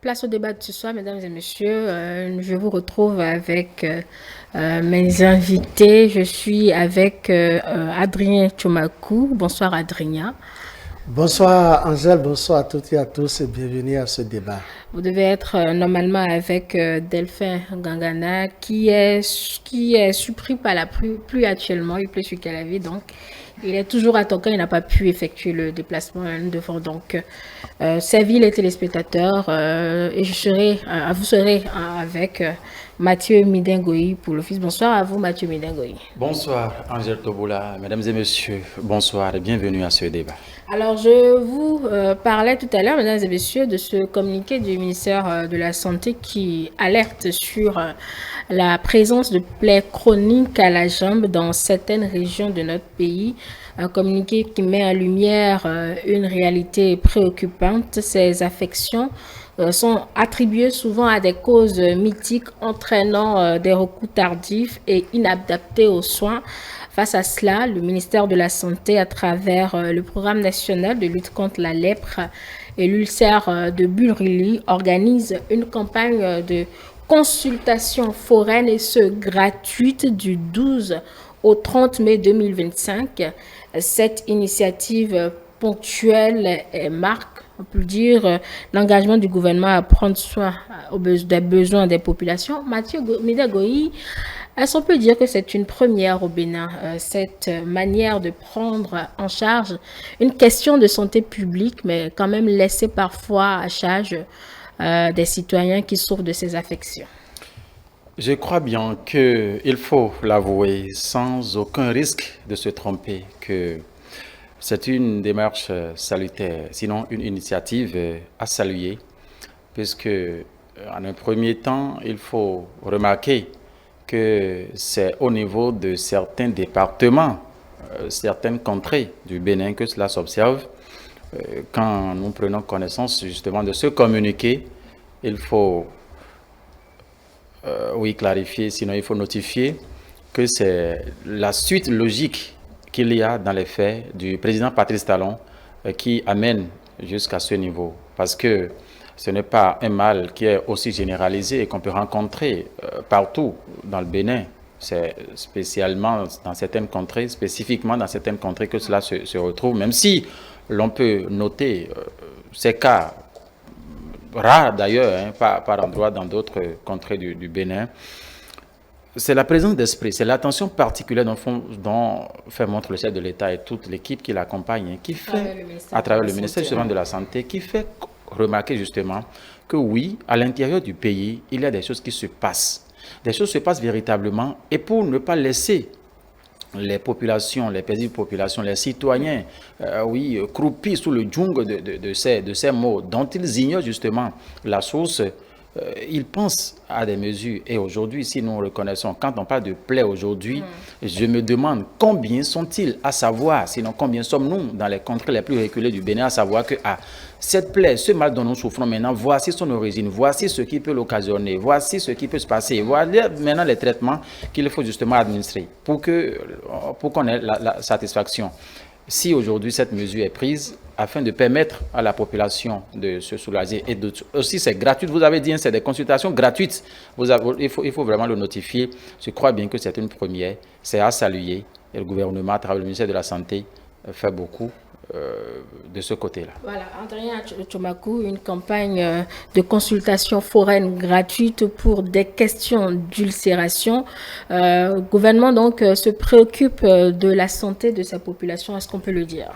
place au débat de ce soir, mesdames et messieurs. Je vous retrouve avec mes invités. Je suis avec Adrien Tchomakou. Bonsoir Adrien. Bonsoir Angèle, bonsoir à toutes et à tous et bienvenue à ce débat. Vous devez être normalement avec Delphin Gangana qui est surpris par la pluie actuellement. Il pleut sur Calavi, donc il est toujours à Tonkin. Il n'a pas pu effectuer le déplacement devant donc servir les téléspectateurs et vous serez avec Mathieu Midengoï pour l'office. Bonsoir à vous Mathieu Midengoï. Bonsoir Angèle Toboula, mesdames et messieurs, bonsoir et bienvenue à ce débat. Alors, je vous parlais tout à l'heure, mesdames et messieurs, de ce communiqué du ministère de la Santé qui alerte sur la présence de plaies chroniques à la jambe dans certaines régions de notre pays. Un communiqué qui met en lumière une réalité préoccupante. Ces affections sont attribuées souvent à des causes mythiques entraînant des recours tardifs et inadaptés aux soins. Face à cela, le ministère de la Santé, à travers le programme national de lutte contre la lèpre et l'ulcère de Buruli, organise une campagne de consultation foraine et ce gratuite du 12 au 30 mai 2025. Cette initiative ponctuelle marque, on peut dire, l'engagement du gouvernement à prendre soin des besoins des populations. Mathieu Midengoï, est-ce qu'on peut dire que c'est une première au Bénin, cette manière de prendre en charge une question de santé publique, mais quand même laisser parfois à charge des citoyens qui souffrent de ces affections? Je crois bien qu'il faut l'avouer sans aucun risque de se tromper que c'est une démarche salutaire, sinon une initiative à saluer, puisque en un premier temps, il faut remarquer que c'est au niveau de certains départements, certaines contrées du Bénin que cela s'observe. Quand nous prenons connaissance justement de ce communiqué, il faut clarifier, sinon il faut notifier que c'est la suite logique qu'il y a dans les faits du président Patrice Talon qui amène jusqu'à ce niveau. Parce que ce n'est pas un mal qui est aussi généralisé et qu'on peut rencontrer partout dans le Bénin. C'est spécialement dans certaines contrées, spécifiquement dans certaines contrées que cela se retrouve, même si l'on peut noter ces cas rares d'ailleurs, par endroits dans d'autres contrées du Bénin. C'est la présence d'esprit, c'est l'attention particulière dont fait montre le chef de l'État et toute l'équipe qui l'accompagne, qui fait, à travers le ministère justement de la Santé, qui fait remarquer justement que oui, à l'intérieur du pays, il y a des choses qui se passent. Des choses se passent véritablement et pour ne pas laisser les populations, les paisibles populations, les citoyens, croupis sous le djung de ces mots dont ils ignorent justement la source, ils pensent à des mesures. Et aujourd'hui, si nous reconnaissons, quand on parle de plaies aujourd'hui, je me demande combien sont-ils à savoir, sinon combien sommes-nous dans les contrées les plus reculées du Bénin à savoir que cette plaie, ce mal dont nous souffrons maintenant, voici son origine, voici ce qui peut l'occasionner, voici ce qui peut se passer, voilà maintenant les traitements qu'il faut justement administrer pour qu'on ait la satisfaction. Si aujourd'hui cette mesure est prise afin de permettre à la population de se soulager et aussi c'est gratuit, vous avez dit, c'est des consultations gratuites, il faut vraiment le notifier. Je crois bien que c'est une première, c'est à saluer et le gouvernement à travers le ministère de la Santé fait beaucoup de ce côté-là. Voilà, Adrien Tchomakou, une campagne de consultation foraine gratuite pour des questions d'ulcération. Le gouvernement donc se préoccupe de la santé de sa population, est-ce qu'on peut le dire?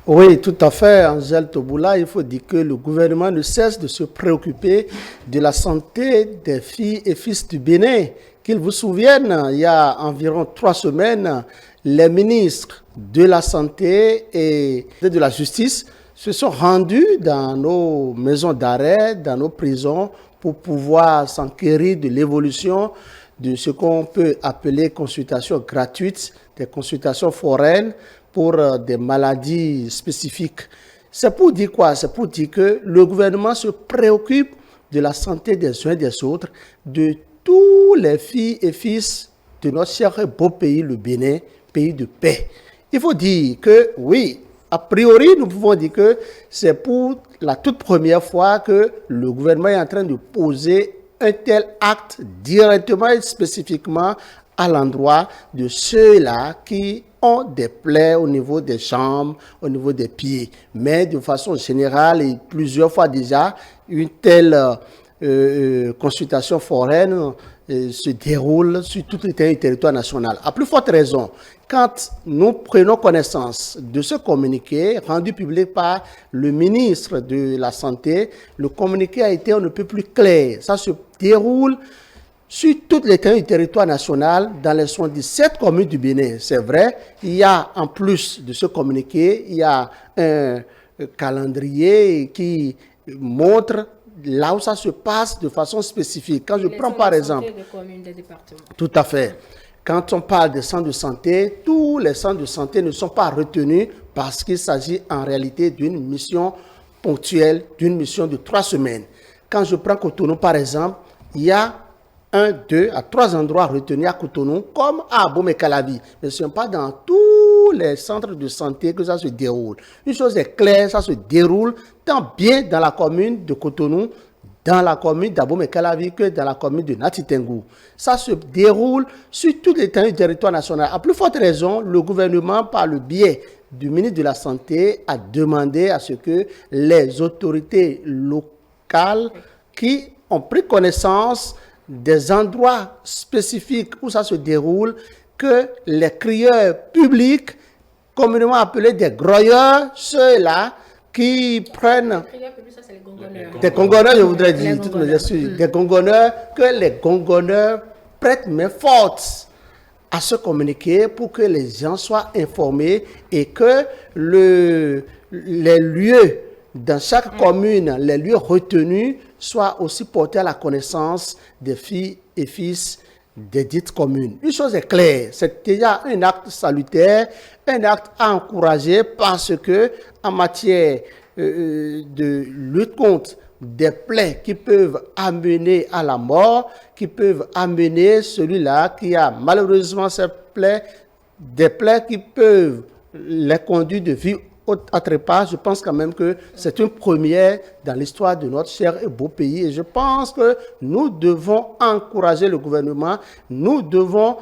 Oui, tout à fait, Angèle Toboula. Il faut dire que le gouvernement ne cesse de se préoccuper de la santé des filles et fils du Bénin. Qu'ils vous souviennent, il y a environ 3 semaines, les ministres de la Santé et de la Justice se sont rendus dans nos maisons d'arrêt, dans nos prisons, pour pouvoir s'enquérir de l'évolution de ce qu'on peut appeler consultations gratuites, des consultations foraines pour des maladies spécifiques. C'est pour dire quoi? C'est pour dire que le gouvernement se préoccupe de la santé des uns et des autres, de tous les filles et fils de notre cher et beau pays, le Bénin, pays de paix. Il faut dire que, oui, a priori, nous pouvons dire que c'est pour la toute première fois que le gouvernement est en train de poser un tel acte directement et spécifiquement à l'endroit de ceux-là qui ont des plaies au niveau des jambes, au niveau des pieds. Mais de façon générale et plusieurs fois déjà, une telle consultation foraine se déroule sur tout le territoire national. À plus forte raison, quand nous prenons connaissance de ce communiqué rendu public par le ministre de la Santé, le communiqué a été on ne peut plus clair. Ça se déroule sur toutes les du territoire national dans les 77 communes du Bénin. C'est vrai, il y a en plus de ce communiqué, il y a un calendrier qui montre là où ça se passe de façon spécifique. Quand je prends par exemple... Des communes, des départements. Tout à fait. Quand on parle des centres de santé, tous les centres de santé ne sont pas retenus parce qu'il s'agit en réalité d'une mission ponctuelle, d'une mission de 3 semaines. Quand je prends Cotonou par exemple, il y a 1, 2 à 3 endroits retenus à Cotonou, comme à Abomey-Calavi. Mais ce n'est pas dans tous les centres de santé que ça se déroule. Une chose est claire, ça se déroule tant bien dans la commune de Cotonou, dans la commune d'Abomey-Calavi que dans la commune de Natitengou. Ça se déroule sur toute l'étendue du territoire national. À plus forte raison, le gouvernement, par le biais du ministre de la Santé, a demandé à ce que les autorités locales qui ont pris connaissance des endroits spécifiques où ça se déroule, que les crieurs publics, communément appelés des grogneurs, ceux-là qui prennent des gongonneurs, je voudrais dire, toutes mes excuses, des gongonneurs, que les gongonneurs prêtent main forte à ce communiqué pour que les gens soient informés et que les lieux dans chaque commune, les lieux retenus soient aussi portés à la connaissance des filles et fils des dites communes. Une chose est claire, c'est déjà un acte salutaire, un acte à encourager parce que en matière de lutte contre des plaies qui peuvent amener à la mort, qui peuvent amener celui-là qui a malheureusement ces plaies, des plaies qui peuvent les conduire de vie à trépas. Je pense quand même que c'est une première dans l'histoire de notre cher et beau pays. Et je pense que nous devons encourager le gouvernement, nous devons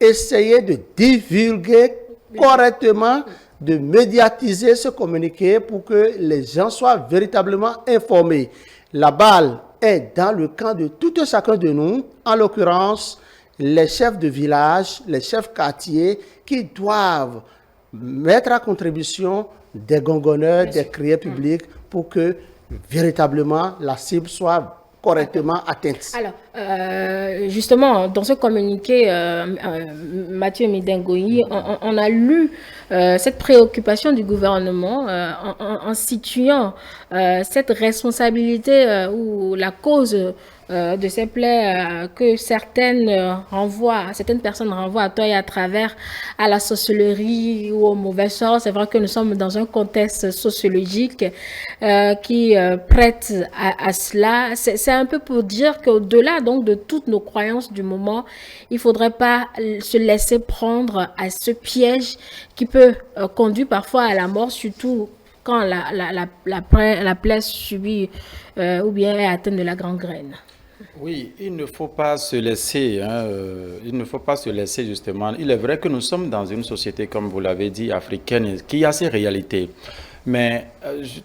essayer de divulguer correctement, de médiatiser ce communiqué pour que les gens soient véritablement informés. La balle est dans le camp de tout un chacun de nous, en l'occurrence les chefs de village, les chefs quartiers qui doivent mettre à contribution des gongonneurs, des crieurs publics pour que véritablement la cible soit correctement atteinte. Alors, justement, dans ce communiqué, Mathieu Midengoyi, on a lu cette préoccupation du gouvernement en situant cette responsabilité ou la cause de ces plaies que certaines personnes renvoient à tort et à travers à la sorcellerie ou au mauvais sort. C'est vrai que nous sommes dans un contexte sociologique qui prête à cela. C'est un peu pour dire qu'au-delà donc de toutes nos croyances du moment, il ne faudrait pas se laisser prendre à ce piège qui peut conduire parfois à la mort, surtout quand la plaie subit ou bien est atteinte de la gangrène. Oui, il ne faut pas se laisser, il ne faut pas se laisser justement. Il est vrai que nous sommes dans une société, comme vous l'avez dit, africaine, qui a ses réalités. Mais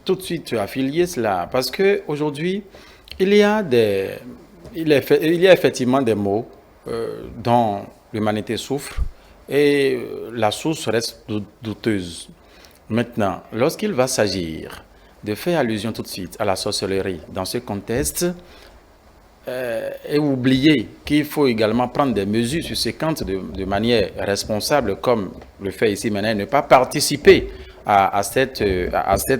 tout de suite affilier cela, parce qu'aujourd'hui, il y a effectivement des maux dont l'humanité souffre et la source reste douteuse. Maintenant, lorsqu'il va s'agir de faire allusion tout de suite à la sorcellerie dans ce contexte, et oublier qu'il faut également prendre des mesures subséquentes de manière responsable, comme le fait ici maintenant, ne pas participer à cette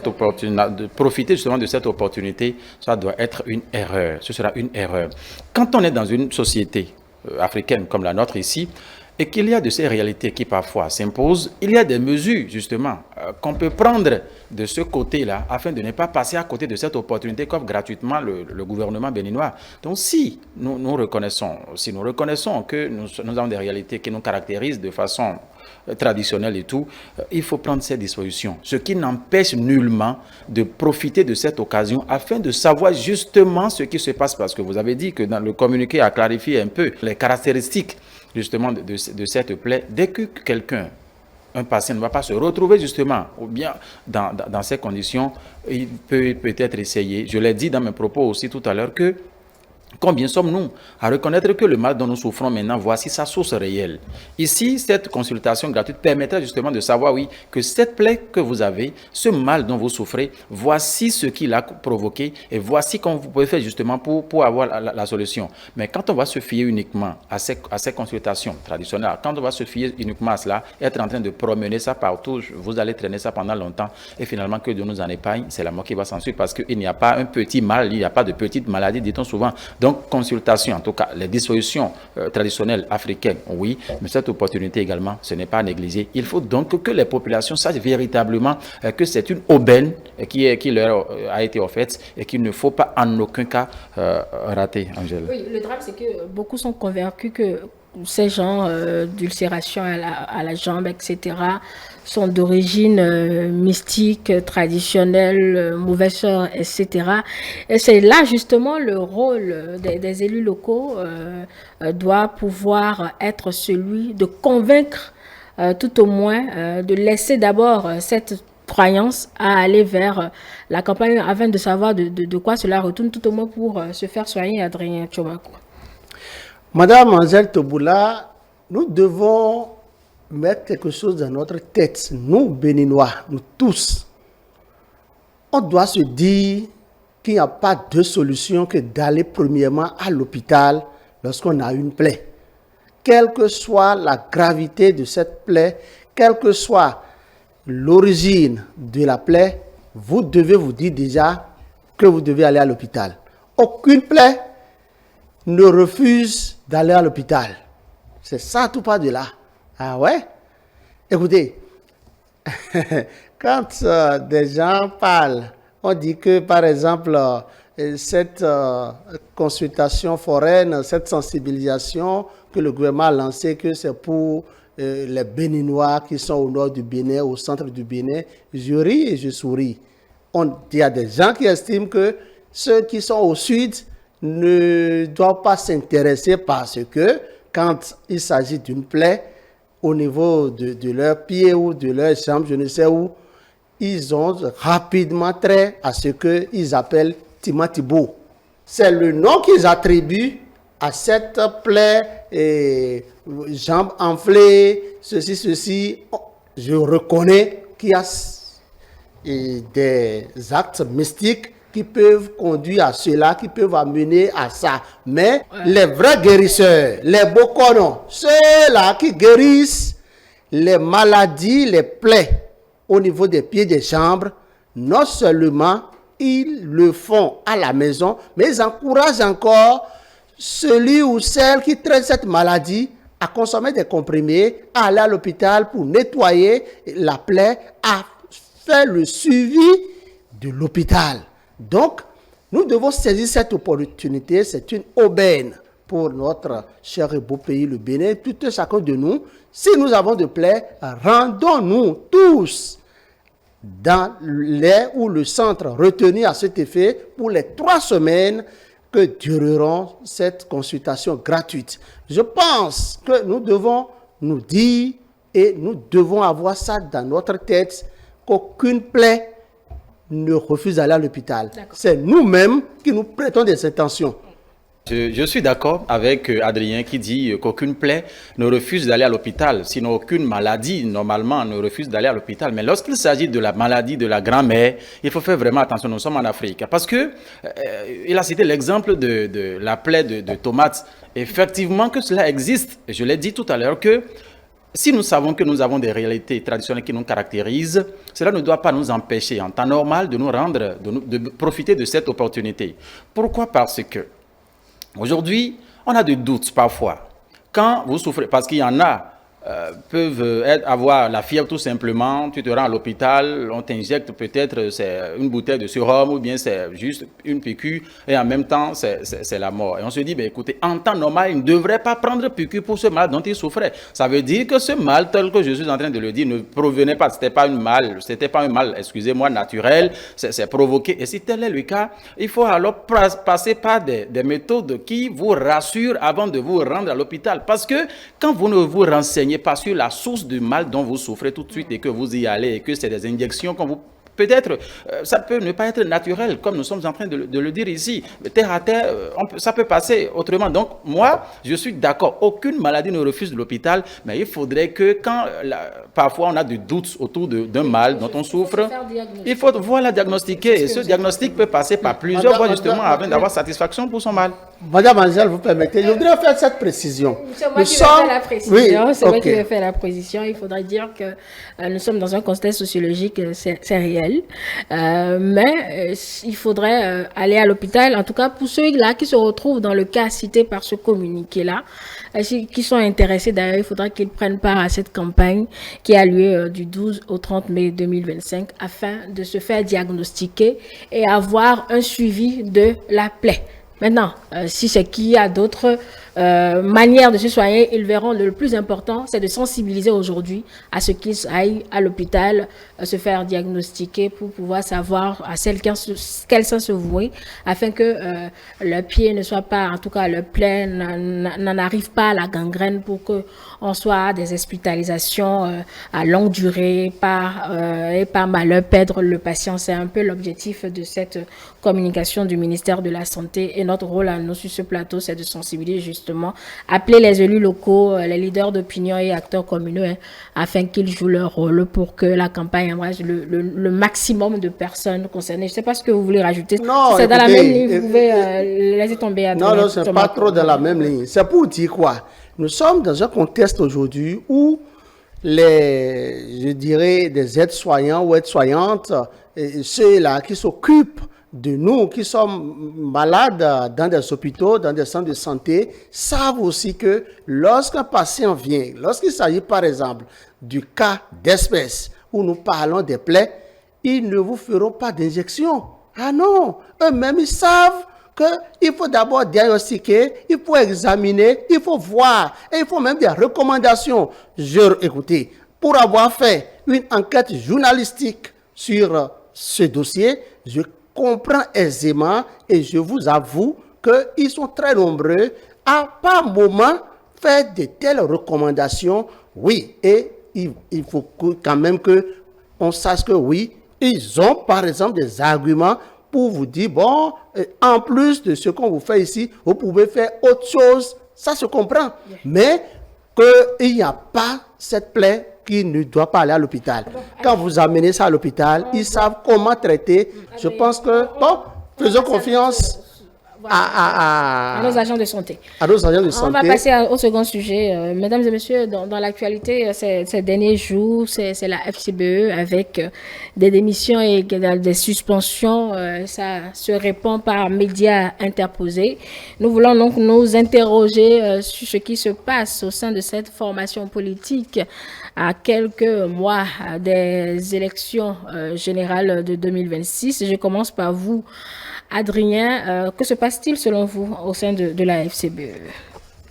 opportunité, de profiter justement de cette opportunité, ça doit être une erreur. Ce sera une erreur. Quand on est dans une société africaine comme la nôtre ici, et qu'il y a de ces réalités qui parfois s'imposent, il y a des mesures justement qu'on peut prendre de ce côté-là afin de ne pas passer à côté de cette opportunité qu'offre gratuitement le gouvernement béninois. Donc si nous reconnaissons que nous avons des réalités qui nous caractérisent de façon traditionnelle et tout, il faut prendre ces dispositions. Ce qui n'empêche nullement de profiter de cette occasion afin de savoir justement ce qui se passe, parce que vous avez dit que dans le communiqué a clarifié un peu les caractéristiques justement de cette plaie. Dès que quelqu'un, un patient ne va pas se retrouver justement ou bien dans ces conditions, il peut peut-être essayer. Je l'ai dit dans mes propos aussi tout à l'heure que combien sommes-nous à reconnaître que le mal dont nous souffrons maintenant, voici sa source réelle. Ici, cette consultation gratuite permettrait justement de savoir, oui, que cette plaie que vous avez, ce mal dont vous souffrez, voici ce qui l'a provoqué et voici comment vous pouvez faire justement pour avoir la solution. Mais quand on va se fier uniquement à ces consultations traditionnelles, quand on va se fier uniquement à cela, être en train de promener ça partout, vous allez traîner ça pendant longtemps et finalement que Dieu nous en épargne, c'est la mort qui va s'ensuivre parce qu'il n'y a pas un petit mal, il n'y a pas de petite maladie, dit-on souvent. Donc, consultation, en tout cas, les dispositions traditionnelles africaines, oui, mais cette opportunité également, ce n'est pas à négliger. Il faut donc que les populations sachent véritablement que c'est une aubaine qui leur a été offerte et qu'il ne faut pas en aucun cas rater, Angèle. Oui, le drame, c'est que beaucoup sont convaincus que ces gens d'ulcération à la jambe, etc., sont d'origine mystique, traditionnelle, mauvaise sœur, etc. Et c'est là justement le rôle des élus locaux doit pouvoir être celui de convaincre, tout au moins, de laisser d'abord cette croyance à aller vers la campagne afin de savoir de quoi cela retourne, tout au moins pour se faire soigner, Adrien Tchomako. Madame Angèle Toboula, nous devons mettre quelque chose dans notre tête, nous Béninois, nous tous. On doit se dire qu'il n'y a pas de solution que d'aller premièrement à l'hôpital lorsqu'on a une plaie. Quelle que soit la gravité de cette plaie, quelle que soit l'origine de la plaie, vous devez vous dire déjà que vous devez aller à l'hôpital. Aucune plaie ne refuse d'aller à l'hôpital. C'est ça, tout pas de là. Ah ouais? Écoutez, quand des gens parlent, on dit que, par exemple, cette consultation foraine, cette sensibilisation que le gouvernement a lancée, que c'est pour les Béninois qui sont au nord du Bénin, au centre du Bénin, je ris et je souris. Il y a des gens qui estiment que ceux qui sont au sud ne doivent pas s'intéresser parce que quand il s'agit d'une plaie au niveau de leurs pieds ou de leurs jambes, je ne sais où, ils ont rapidement trait à ce qu'ils appellent Timatibo. C'est le nom qu'ils attribuent à cette plaie, jambes enflées, ceci. Je reconnais qu'il y a des actes mystiques qui peuvent conduire à cela, qui peuvent amener à ça. Mais les vrais guérisseurs, les bokonos, ceux-là qui guérissent les maladies, les plaies au niveau des pieds, des jambes, non seulement ils le font à la maison, mais ils encouragent encore celui ou celle qui traite cette maladie à consommer des comprimés, à aller à l'hôpital pour nettoyer la plaie, à faire le suivi de l'hôpital. Donc, nous devons saisir cette opportunité. C'est une aubaine pour notre cher et beau pays, le Bénin. Tout un chacun de nous, si nous avons de plaies, rendons-nous tous dans l'air ou le centre retenu à cet effet pour les 3 semaines que dureront cette consultation gratuite. Je pense que nous devons nous dire et nous devons avoir ça dans notre tête qu'aucune plaie ne refuse d'aller à l'hôpital. C'est nous-mêmes qui nous prêtons des intentions. Je suis d'accord avec Adrien qui dit qu'aucune plaie ne refuse d'aller à l'hôpital, sinon aucune maladie normalement ne refuse d'aller à l'hôpital. Mais lorsqu'il s'agit de la maladie de la grand-mère, il faut faire vraiment attention, nous sommes en Afrique. Parce que il a cité l'exemple de la plaie de tomates. Effectivement que cela existe. Je l'ai dit tout à l'heure que si nous savons que nous avons des réalités traditionnelles qui nous caractérisent, cela ne doit pas nous empêcher en temps normal de nous rendre, de profiter de cette opportunité. Pourquoi? Parce que aujourd'hui, on a des doutes parfois. quand vous souffrez, parce qu'il y en a, peuvent avoir la fièvre tout simplement, tu te rends à l'hôpital, on t'injecte peut-être c'est une bouteille de sérum ou bien c'est juste une piqûre et en même temps c'est la mort. Et on se dit, ben, écoutez, en temps normal, il ne devrait pas prendre piqûre pour ce mal dont il souffrait. Ça veut dire que ce mal, tel que je suis en train de le dire, ne provenait pas, c'était pas un mal, excusez-moi, naturel, c'est provoqué. Et si tel est le cas, il faut alors passer par des méthodes qui vous rassurent avant de vous rendre à l'hôpital. Parce que quand vous ne vous renseignez pas sur la source du mal dont vous souffrez tout de suite et que vous y allez et que c'est des injections qu'on vous... Peut-être, ça peut ne pas être naturel, comme nous sommes en train de le dire ici. Terre à terre, ça peut passer autrement. Donc, moi, je suis d'accord. Aucune maladie ne refuse de l'hôpital, mais il faudrait que quand parfois on a des doutes autour d'un mal dont on souffre, il faut diagnostiquer. Et ce diagnostic peut passer par plusieurs voies justement avant d'avoir satisfaction pour son mal. Madame Angèle, vous permettez, je voudrais faire cette précision. C'est moi qui vais faire la précision. Oui, c'est moi qui vais faire la précision. Il faudrait dire que nous sommes dans un contexte sociologique, c'est réel. Mais il faudrait aller à l'hôpital, en tout cas pour ceux-là qui se retrouvent dans le cas cité par ce communiqué-là, qui sont intéressés d'ailleurs, il faudra qu'ils prennent part à cette campagne qui a lieu du 12 au 30 mai 2025 afin de se faire diagnostiquer et avoir un suivi de la plaie. Maintenant, si c'est qu'il y a d'autres manières de se soigner, ils verront le plus important, c'est de sensibiliser aujourd'hui à ce qu'ils aillent à l'hôpital se faire diagnostiquer pour pouvoir savoir à quel sens se vouer, afin que le pied ne soit pas, en tout cas le plaie n'en arrive pas à la gangrène pour qu'on soit à des hospitalisations à longue durée et par malheur perdre le patient. C'est un peu l'objectif de cette communication du ministère de la Santé et notre rôle à nous sur ce plateau, c'est de sensibiliser justement, appeler les élus locaux, les leaders d'opinion et acteurs communaux afin qu'ils jouent leur rôle pour que la campagne embrasse le maximum de personnes concernées. Je ne sais pas ce que vous voulez rajouter. Non, c'est dans la même ligne, vous pouvez laisser tomber. Non, ce n'est pas trop dans la même ligne. C'est pour dire quoi? Nous sommes dans un contexte aujourd'hui où je dirais, des aides-soignants ou aides-soignantes, ceux-là qui s'occupent de nous qui sommes malades dans des hôpitaux, dans des centres de santé, savent aussi que lorsqu'un patient vient, lorsqu'il s'agit par exemple du cas d'espèce où nous parlons des plaies, ils ne vous feront pas d'injection. Ah non, eux-mêmes ils savent qu'il faut d'abord diagnostiquer, il faut examiner, il faut voir, et il faut même des recommandations. Écoutez, pour avoir fait une enquête journalistique sur ce dossier, je comprends aisément et je vous avoue qu'ils sont très nombreux à par moment faire de telles recommandations. Oui, et il faut quand même qu'on sache que oui, ils ont par exemple des arguments pour vous dire, bon, en plus de ce qu'on vous fait ici, vous pouvez faire autre chose. Ça se comprend. Mais qu'il n'y a pas cette plaie qui ne doit pas aller à l'hôpital. Quand vous amenez ça à l'hôpital, ils savent comment traiter. Je pense que, bon, faisons confiance à nos agents de santé. À nos agents de santé. On va passer au second sujet. Mesdames et messieurs, dans l'actualité, ces derniers jours, c'est la FCBE avec des démissions et des suspensions. Ça se répand par médias interposés. Nous voulons donc nous interroger sur ce qui se passe au sein de cette formation politique à quelques mois des élections générales de 2026. Je commence par vous, Adrien. Que se passe-t-il selon vous au sein de la FCBE?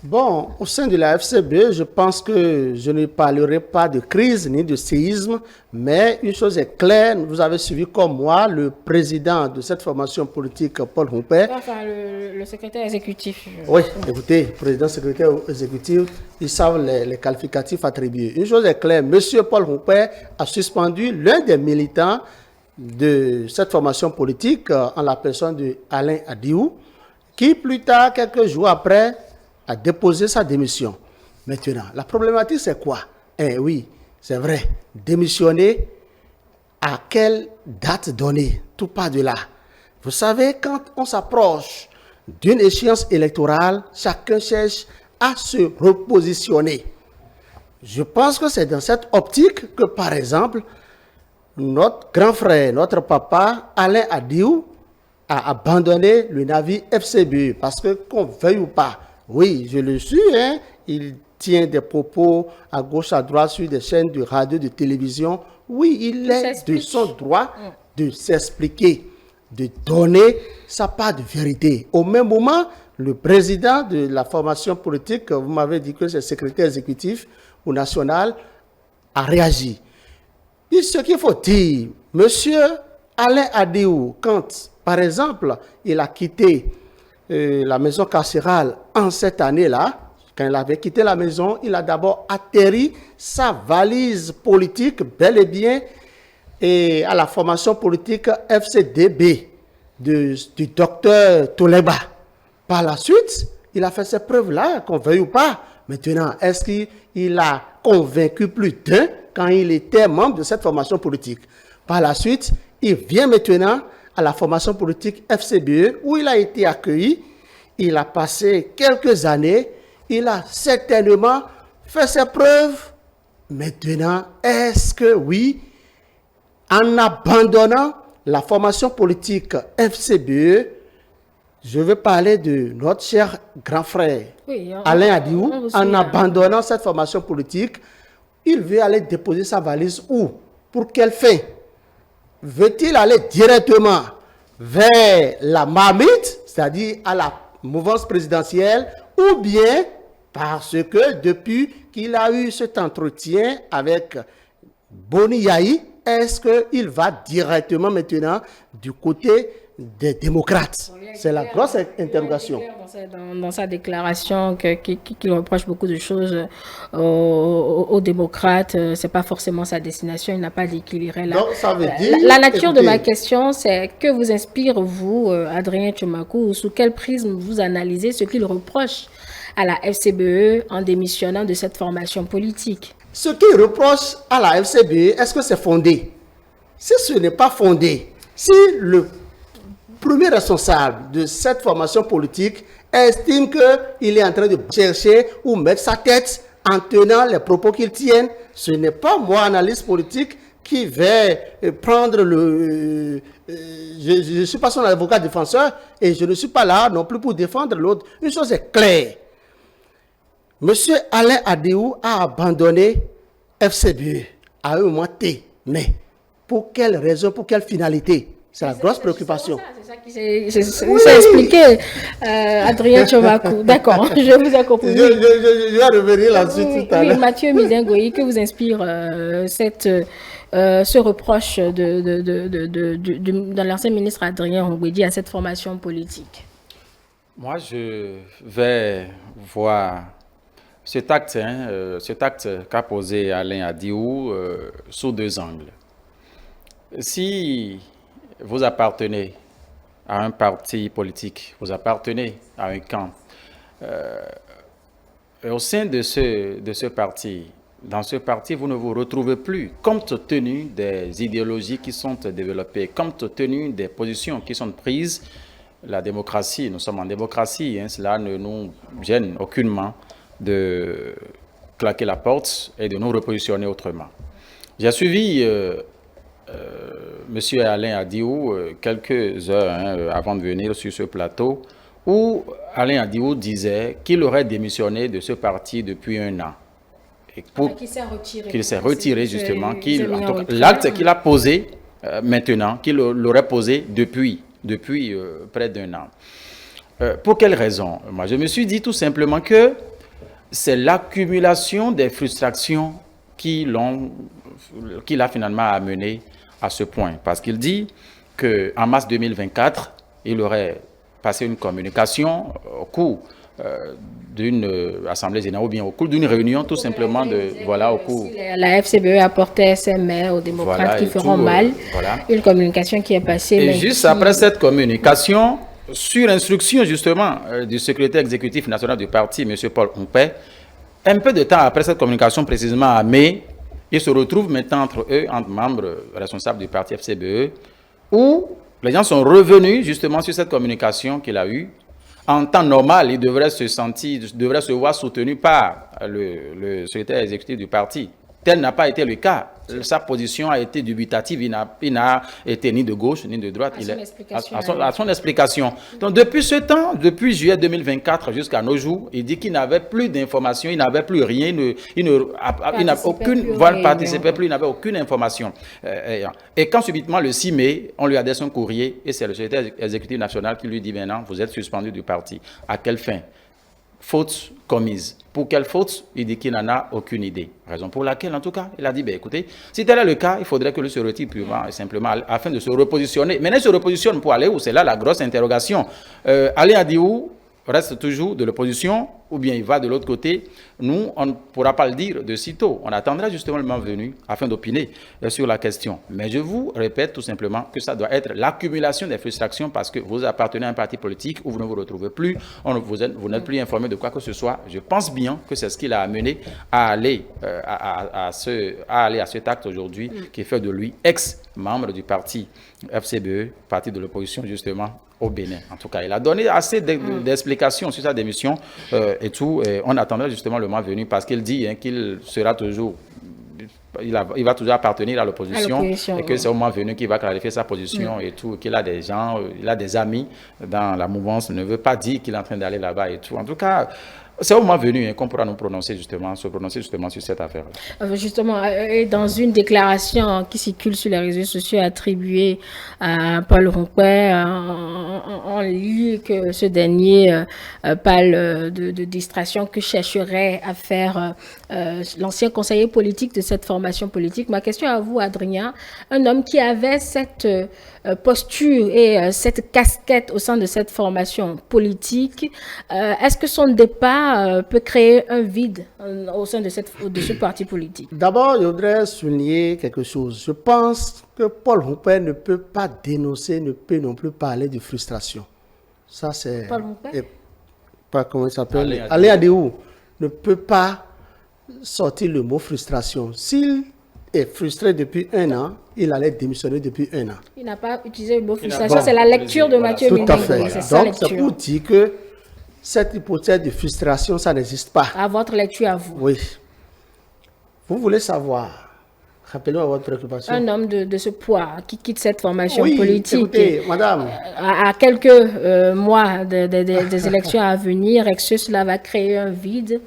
Bon, au sein de la FCBE, je pense que je ne parlerai pas de crise ni de séisme, mais une chose est claire, vous avez suivi comme moi le président de cette formation politique, Paul Humpé. Enfin, le secrétaire exécutif. Oui, écoutez, président, secrétaire exécutif, ils savent les qualificatifs attribués. Une chose est claire, monsieur Paul Humpé a suspendu l'un des militants de cette formation politique en la personne de Alain Adiou, qui plus tard, quelques jours après, a déposé sa démission. Maintenant, la problématique c'est quoi? Oui, c'est vrai, démissionner à quelle date donnée? Tout part de là. Vous savez, quand on s'approche d'une échéance électorale, chacun cherche à se repositionner. Je pense que c'est dans cette optique que, par exemple, notre grand frère, notre papa, Alain Adiou, a abandonné le navire FCBE. Parce que, qu'on veuille ou pas, oui, je le suis, il tient des propos à gauche, à droite sur des chaînes de radio, de télévision. Oui, il est de son droit de s'expliquer, de donner sa part de vérité. Au même moment, le président de la formation politique, vous m'avez dit que c'est le secrétaire exécutif au national, a réagi. Et ce qu'il faut dire, monsieur Alain Adéou, quand, par exemple, il a quitté la maison carcérale en cette année-là, quand il avait quitté la maison, il a d'abord atterri sa valise politique, bel et bien, et à la formation politique FCDB du docteur Toleba. Par la suite, il a fait ses preuves-là, qu'on veuille ou pas. Maintenant, est-ce qu'il a convaincu plus d'un quand il était membre de cette formation politique? Par la suite, il vient maintenant à la formation politique FCBE où il a été accueilli. Il a passé quelques années. Il a certainement fait ses preuves. Maintenant, est-ce que oui, en abandonnant la formation politique FCBE, je veux parler de notre cher grand frère Alain Adéou, en abandonnant cette formation politique, il veut aller déposer sa valise où? Pour quelle fin? Veut-il aller directement vers la marmite, c'est-à-dire à la mouvance présidentielle, ou bien parce que depuis qu'il a eu cet entretien avec Boni Yahi, est-ce qu'il va directement maintenant du côté des démocrates? C'est la grosse interrogation. Dans sa déclaration qu'il reproche beaucoup de choses aux démocrates, c'est pas forcément sa destination, il n'a pas dit qu'il irait là. Donc, ça veut dire, la nature de ma question, c'est que vous inspire, vous, Adrien Tchomakou, sous quel prisme vous analysez ce qu'il reproche à la FCBE en démissionnant de cette formation politique? Ce qu'il reproche à la FCBE, est-ce que c'est fondé? Si ce n'est pas fondé, si le premier responsable de cette formation politique estime qu'il est en train de chercher ou mettre sa tête en tenant les propos qu'il tient, ce n'est pas moi, analyste politique, qui vais prendre le... je ne suis pas son avocat défenseur et je ne suis pas là non plus pour défendre l'autre. Une chose est claire. Monsieur Alain Adéou a abandonné FCBE à un moment T. Mais pour quelle raison, pour quelle finalité? C'est la grosse préoccupation. C'est ça qui s'est expliqué, Adrien Tchomakou. D'accord, je vous ai compris. Je vais revenir là-dessus tout à l'heure. Oui, Mathieu Milingoyi, que vous inspire ce reproche de l'ancien ministre Adrien Ongwedi à cette formation politique? Moi, je vais voir cet acte qu'a posé Alain Adéou sous deux angles. Si vous appartenez à un parti politique, vous appartenez à un camp, au sein de ce parti, dans ce parti, vous ne vous retrouvez plus, compte tenu des idéologies qui sont développées, compte tenu des positions qui sont prises. La démocratie, nous sommes en démocratie, cela ne nous gêne aucunement de claquer la porte et de nous repositionner autrement. J'ai suivi M. Alain Adéou quelques heures avant de venir sur ce plateau où Alain Adéou disait qu'il aurait démissionné de ce parti depuis un an. Qu'il s'est retiré justement, l'acte qu'il a posé maintenant, qu'il l'aurait posé depuis près d'un an. Pour quelle raison? Moi, je me suis dit tout simplement que c'est l'accumulation des frustrations qui l'a finalement amené à ce point. Parce qu'il dit qu'en mars 2024, il aurait passé une communication au cours d'une assemblée générale ou bien au cours d'une réunion tout simplement au cours. La FCBE apportait ses mails aux démocrates qui feront mal. Une communication qui est passée. Et juste après cette communication, sur instruction justement du secrétaire exécutif national du parti, M. Paul Ompé, un peu de temps après cette communication, précisément à mai, ils se retrouvent maintenant entre eux, entre membres responsables du parti FCBE, où les gens sont revenus justement sur cette communication qu'il a eue. En temps normal, il devrait se voir soutenu par le secrétaire exécutif du parti. Tel n'a pas été le cas. sa position a été dubitative. Il n'a été ni de gauche ni de droite. À son explication. Donc depuis ce temps, depuis juillet 2024 jusqu'à nos jours, il dit qu'il n'avait plus d'informations, il n'avait plus rien, il ne participait plus, il n'avait aucune information. Et quand subitement le 6 mai, on lui adresse un courrier et c'est le secrétaire exécutif national qui lui dit maintenant, vous êtes suspendu du parti. À quelle fin? Faute commise. Pour quelle faute? Il dit qu'il n'en a aucune idée. Raison pour laquelle, en tout cas, il a dit, ben, écoutez, si tel est le cas, il faudrait que lui se retire purement et simplement afin de se repositionner. Maintenant, il se repositionne pour aller où? C'est là la grosse interrogation. Aller à Diou reste toujours de l'opposition ou bien il va de l'autre côté. Nous, on ne pourra pas le dire de sitôt. On attendra justement le moment venu afin d'opiner sur la question. Mais je vous répète tout simplement que ça doit être l'accumulation des frustrations parce que vous appartenez à un parti politique où vous ne vous retrouvez plus, vous n'êtes plus informé de quoi que ce soit. Je pense bien que c'est ce qui l'a amené à aller à cet acte aujourd'hui qui fait de lui ex-membre du parti FCBE, parti de l'opposition justement au Bénin. En tout cas, il a donné assez d'explications sur sa démission et tout. Et on attendra justement le moment venu parce qu'il dit qu'il sera toujours, il va toujours appartenir à l'opposition et que c'est au moment venu qu'il va clarifier sa position et tout, qu'il a des gens, il a des amis dans la mouvance, ne veut pas dire qu'il est en train d'aller là-bas et tout. En tout cas, c'est au moment venu qu'on pourra nous prononcer justement, se prononcer justement sur cette affaire. Justement, et dans une déclaration qui circule sur les réseaux sociaux attribuée à Paul Ronquet, on lit que ce dernier parle de distraction que chercherait à faire l'ancien conseiller politique de cette formation politique. Ma question à vous, Adrien, un homme qui avait cette posture et cette casquette au sein de cette formation politique, est-ce que son départ peut créer un vide au sein de ce parti politique? D'abord, je voudrais souligner quelque chose. Je pense que Paul Ronquet ne peut pas dénoncer, ne peut non plus parler de frustration. Ça, c'est... Paul Ronquet? Pas comment il s'appelle. Alain Adéou ne peut pas sortir le mot frustration. S'il est frustré depuis 1 an, il allait démissionner depuis 1 an. Il n'a pas utilisé le mot frustration, c'est la lecture de Mathieu Méningou. Tout à fait. Donc, c'est pour dire que cette hypothèse de frustration, ça n'existe pas. À votre lecture, à vous. Oui. Vous voulez savoir, rappelez-moi votre préoccupation. Un homme de ce poids qui quitte cette formation politique. Écoutez, madame. À quelques mois des élections à venir, et que cela va créer un vide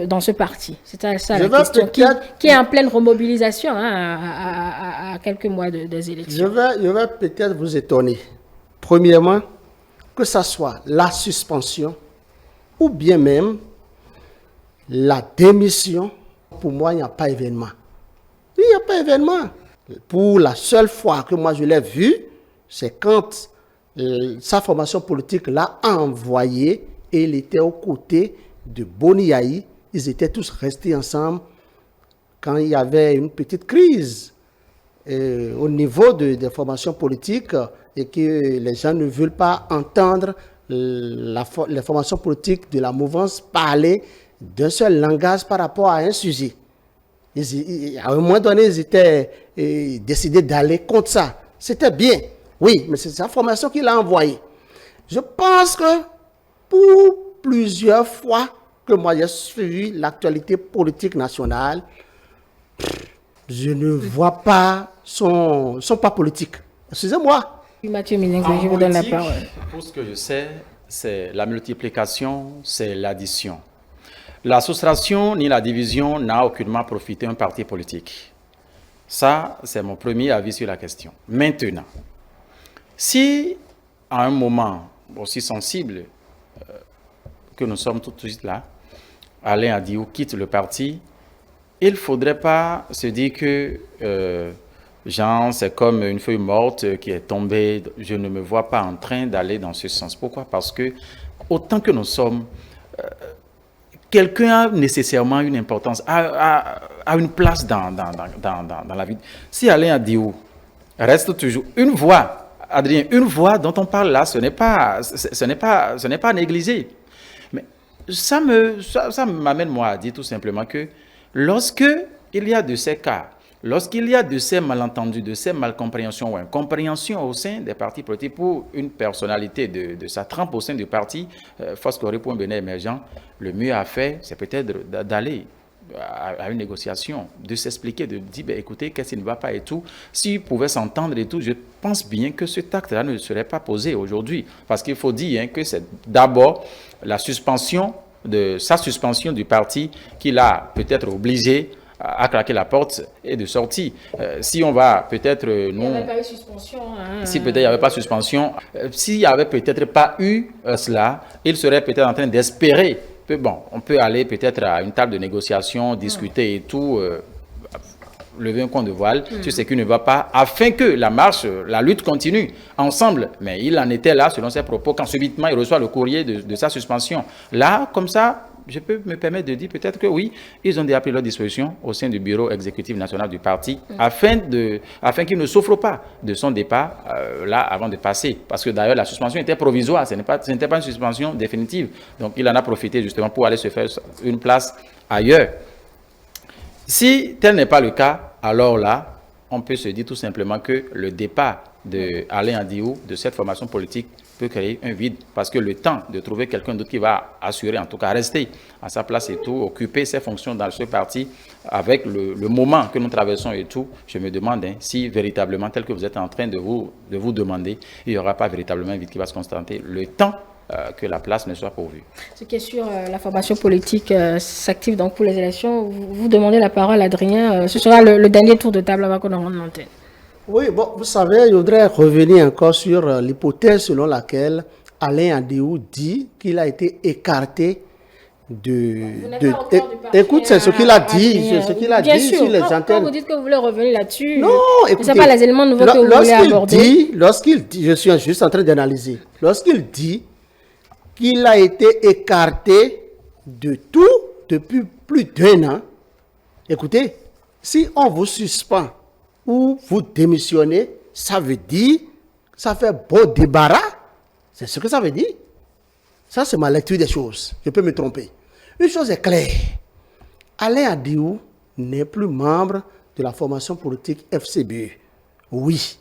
dans ce parti. C'est ça la question, qui est en pleine remobilisation à quelques mois des élections. Je vais peut-être vous étonner. Premièrement, que ce soit la suspension ou bien même la démission, pour moi, il n'y a pas événement. Il n'y a pas événement. Pour la seule fois que moi je l'ai vu, c'est quand sa formation politique l'a envoyé et il était aux côtés de Boni Yahi. Ils étaient tous restés ensemble quand il y avait une petite crise au niveau des formations politiques et que les gens ne veulent pas entendre les formations politiques de la mouvance parler d'un seul langage par rapport à un sujet. À un moment donné, ils étaient décidés d'aller contre ça. C'était bien, oui, mais c'est sa formation qu'il a envoyée. Je pense que pour plusieurs fois que moi j'ai suivi l'actualité politique nationale, je ne vois pas son pas politique. Excusez-moi. Mathieu Méningou, je vous donne la parole. Pour ce que je sais, c'est la multiplication, c'est l'addition. La soustraction ni la division n'a aucunement profité à un parti politique. Ça, c'est mon premier avis sur la question. Maintenant, si à un moment aussi sensible que nous sommes tout de suite là, Alain Adéou quitte le parti, il ne faudrait pas se dire que Jean, c'est comme une feuille morte qui est tombée. Je ne me vois pas en train d'aller dans ce sens. Pourquoi? Parce que autant que nous sommes, quelqu'un a nécessairement une importance, a une place dans la vie. Si Alain Adéou reste toujours une voix, Adrien, une voix dont on parle là, ce n'est pas à négliger. Mais ça m'amène moi à dire tout simplement que lorsque il y a de ces cas, lorsqu'il y a de ces malentendus, de ces malcompréhensions ou incompréhensions au sein des partis politiques pour une personnalité de sa trempe au sein du parti, Force Corée pour un Bénin émergent, le mieux à faire, c'est peut-être d'aller à une négociation, de s'expliquer, de dire, écoutez, qu'est-ce qui ne va pas et tout. S'ils pouvaient s'entendre et tout, je pense bien que cet acte-là ne serait pas posé aujourd'hui. Parce qu'il faut dire que c'est d'abord sa suspension du parti qui l'a peut-être obligé à claquer la porte et de sortir. Si on va peut-être... il n'y avait pas eu suspension. Si peut-être il n'y avait pas suspension, s'il n'y avait peut-être pas eu cela, il serait peut-être en train d'espérer que, bon, on peut aller peut-être à une table de négociation, discuter et tout, lever un coin de voile sur ce qui ne va pas, afin que la lutte continue ensemble. Mais il en était là, selon ses propos, quand subitement il reçoit le courrier de sa suspension. Là, comme ça, je peux me permettre de dire peut-être que oui, ils ont déjà pris leur disposition au sein du bureau exécutif national du parti afin qu'il ne souffre pas de son départ là avant de passer. Parce que d'ailleurs, la suspension était provisoire, ce n'était pas une suspension définitive. Donc, il en a profité justement pour aller se faire une place ailleurs. Si tel n'est pas le cas, alors là, on peut se dire tout simplement que le départ d'Alain Andiou, de cette formation politique, peut créer un vide, parce que le temps de trouver quelqu'un d'autre qui va assurer, en tout cas rester à sa place et tout, occuper ses fonctions dans ce parti, avec le moment que nous traversons et tout, je me demande si véritablement, tel que vous êtes en train de vous demander, il n'y aura pas véritablement un vide qui va se constater, le temps que la place ne soit pourvue. Ce qui est sur la formation politique s'active donc pour les élections. Vous demandez la parole, Adrien. Ce sera le dernier tour de table avant qu'on en rende l'antenne. Oui, bon, vous savez, je voudrais revenir encore sur l'hypothèse selon laquelle Alain Andiou dit qu'il a été écarté écoute, c'est ce qu'il a dit, c'est ce qu'il a dit sur les antennes. Quand vous dites que vous voulez revenir là-dessus, non, écoutez, ce n'est pas les éléments nouveaux que vous voulez aborder. Lorsqu'il dit, je suis juste en train d'analyser, lorsqu'il dit qu'il a été écarté de tout depuis plus d'1 an, écoutez, si on vous suspend ou vous démissionnez, ça veut dire, ça fait beau débarras, c'est ce que ça veut dire. Ça, c'est ma lecture des choses. Je peux me tromper. Une chose est claire. Alain Andiou n'est plus membre de la formation politique FCBE. Oui.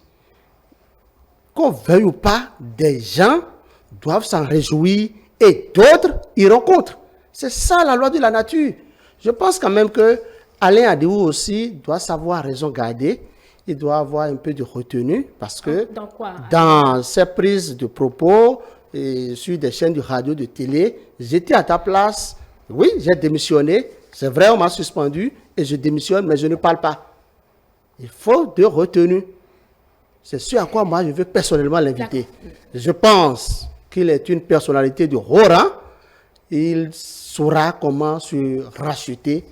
Qu'on veuille ou pas, des gens doivent s'en réjouir et d'autres iront contre. C'est ça la loi de la nature. Je pense quand même que Alain Andiou aussi doit savoir raison garder. Il doit avoir un peu de retenue parce que dans ses prises de propos et sur des chaînes de radio, de télé, j'étais à ta place. Oui, j'ai démissionné. C'est vrai, on m'a suspendu et je démissionne, mais je ne parle pas. Il faut de retenue. C'est ce à quoi moi je veux personnellement l'inviter. Je pense qu'il est une personnalité de haut rang. Il saura comment se racheter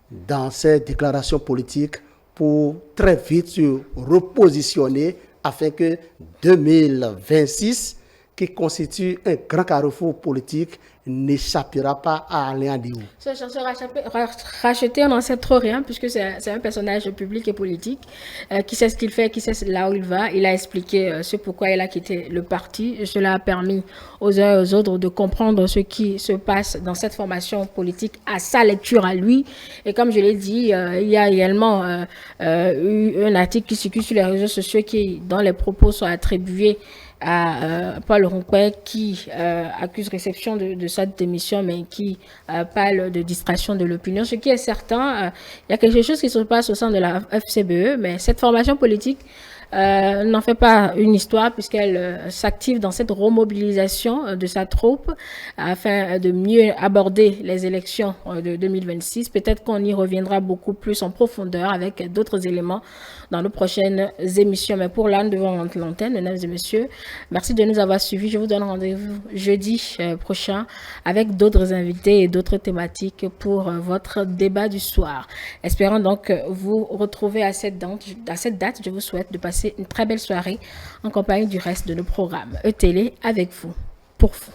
dans ses déclarations politiques pour très vite se repositionner afin que 2026, qui constitue un grand carrefour politique, n'échappera pas à Alain Andiou. Se racheter, on n'en sait trop rien, puisque c'est un personnage public et politique qui sait ce qu'il fait, qui sait là où il va. Il a expliqué ce pourquoi il a quitté le parti. Cela a permis aux uns et aux autres de comprendre ce qui se passe dans cette formation politique à sa lecture à lui. Et comme je l'ai dit, il y a également eu un article qui circule sur les réseaux sociaux qui, dont les propos sont attribués à Paul Ronquet, qui accuse réception de cette démission, mais qui parle de distraction de l'opinion. Ce qui est certain, il y a quelque chose qui se passe au sein de la FCBE, mais cette formation politique n'en fait pas une histoire, puisqu'elle s'active dans cette remobilisation de sa troupe afin de mieux aborder les élections de 2026. Peut-être qu'on y reviendra beaucoup plus en profondeur avec d'autres éléments dans nos prochaines émissions. Mais pour là, nous devons rendre l'antenne, mesdames et messieurs. Merci de nous avoir suivis. Je vous donne rendez-vous jeudi prochain avec d'autres invités et d'autres thématiques pour votre débat du soir. Espérons donc vous retrouver à cette date. Je vous souhaite de passer une très belle soirée en compagnie du reste de nos programmes. E-Télé avec vous, pour vous.